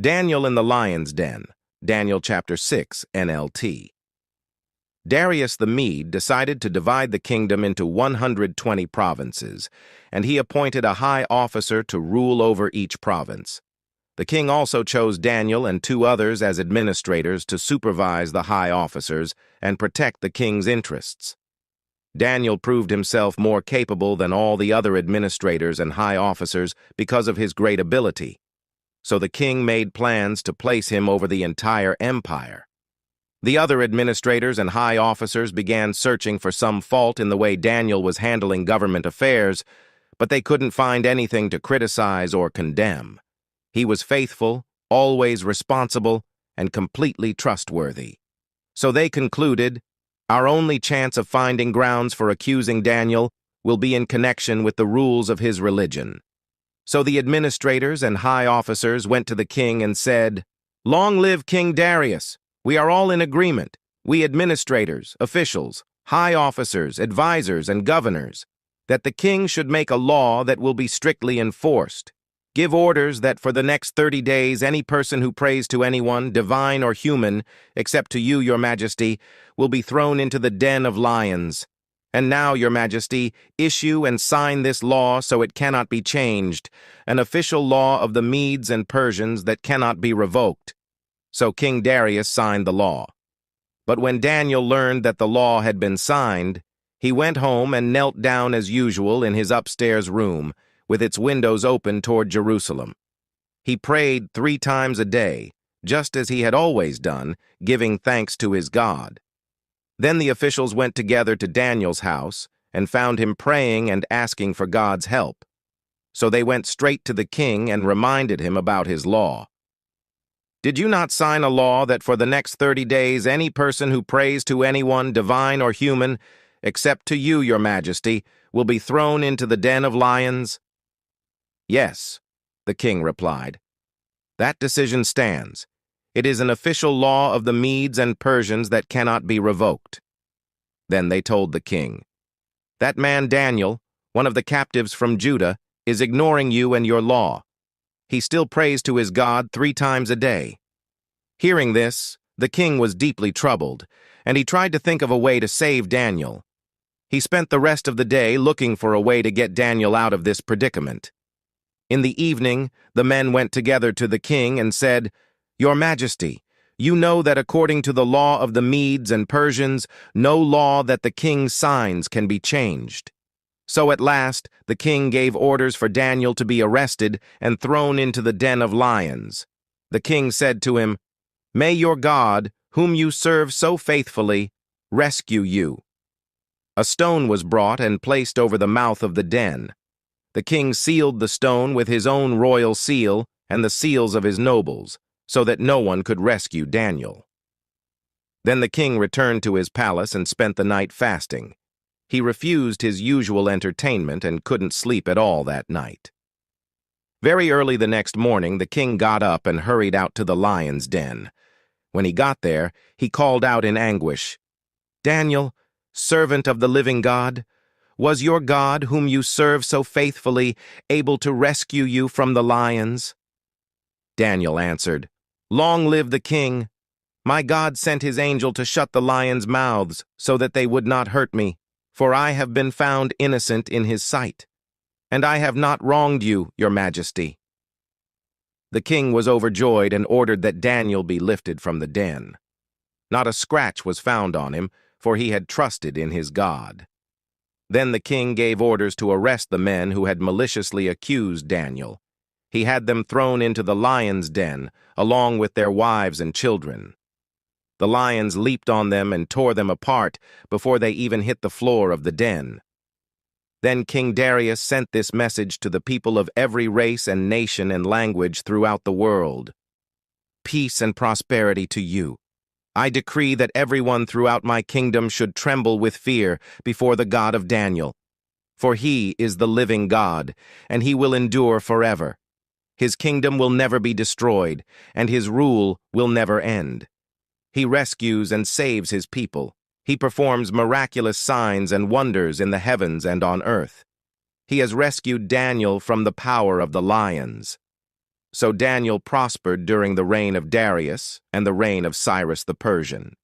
Daniel in the Lion's Den, Daniel chapter 6, NLT. Darius the Mede decided to divide the kingdom into 120 provinces, and he appointed a high officer to rule over each province. The king also chose Daniel and two others as administrators to supervise the high officers and protect the king's interests. Daniel proved himself more capable than all the other administrators and high officers because of his great ability. So the king made plans to place him over the entire empire. The other administrators and high officers began searching for some fault in the way Daniel was handling government affairs, but they couldn't find anything to criticize or condemn. He was faithful, always responsible, and completely trustworthy. So they concluded, our only chance of finding grounds for accusing Daniel will be in connection with the rules of his religion. So the administrators and high officers went to the king and said, "Long live King Darius! We are all in agreement, we administrators, officials, high officers, advisors, and governors, that the king should make a law that will be strictly enforced. Give orders that for the next 30 days any person who prays to anyone, divine or human, except to you, your majesty, will be thrown into the den of lions. And now, your majesty, issue and sign this law so it cannot be changed, an official law of the Medes and Persians that cannot be revoked." So King Darius signed the law. But when Daniel learned that the law had been signed, he went home and knelt down as usual in his upstairs room, with its windows open toward Jerusalem. He prayed 3 times a day, just as he had always done, giving thanks to his God. Then the officials went together to Daniel's house and found him praying and asking for God's help. So they went straight to the king and reminded him about his law. "Did you not sign a law that for the next 30 days any person who prays to anyone, divine or human, except to you, your majesty, will be thrown into the den of lions?" "Yes," the king replied. "That decision stands. It is an official law of the Medes and Persians that cannot be revoked." Then they told the king, "That man Daniel, one of the captives from Judah, is ignoring you and your law. He still prays to his God 3 times a day." Hearing this, the king was deeply troubled, and he tried to think of a way to save Daniel. He spent the rest of the day looking for a way to get Daniel out of this predicament. In the evening, the men went together to the king and said, "Your Majesty, you know that according to the law of the Medes and Persians, no law that the king signs can be changed." So at last, the king gave orders for Daniel to be arrested and thrown into the den of lions. The king said to him, "May your God, whom you serve so faithfully, rescue you." A stone was brought and placed over the mouth of the den. The king sealed the stone with his own royal seal and the seals of his nobles, so that no one could rescue Daniel. Then the king returned to his palace and spent the night fasting. He refused his usual entertainment and couldn't sleep at all that night. Very early the next morning, the king got up and hurried out to the lion's den. When he got there, he called out in anguish, "Daniel, servant of the living God, was your God, whom you serve so faithfully, able to rescue you from the lions?" Daniel answered, "Long live the king! My God sent his angel to shut the lions' mouths so that they would not hurt me, for I have been found innocent in his sight. And I have not wronged you, your majesty." The king was overjoyed and ordered that Daniel be lifted from the den. Not a scratch was found on him, for he had trusted in his God. Then the king gave orders to arrest the men who had maliciously accused Daniel. He had them thrown into the lion's den, along with their wives and children. The lions leaped on them and tore them apart before they even hit the floor of the den. Then King Darius sent this message to the people of every race and nation and language throughout the world. "Peace and prosperity to you. I decree that everyone throughout my kingdom should tremble with fear before the God of Daniel. For he is the living God, and he will endure forever. His kingdom will never be destroyed, and his rule will never end. He rescues and saves his people. He performs miraculous signs and wonders in the heavens and on earth. He has rescued Daniel from the power of the lions." So Daniel prospered during the reign of Darius and the reign of Cyrus the Persian.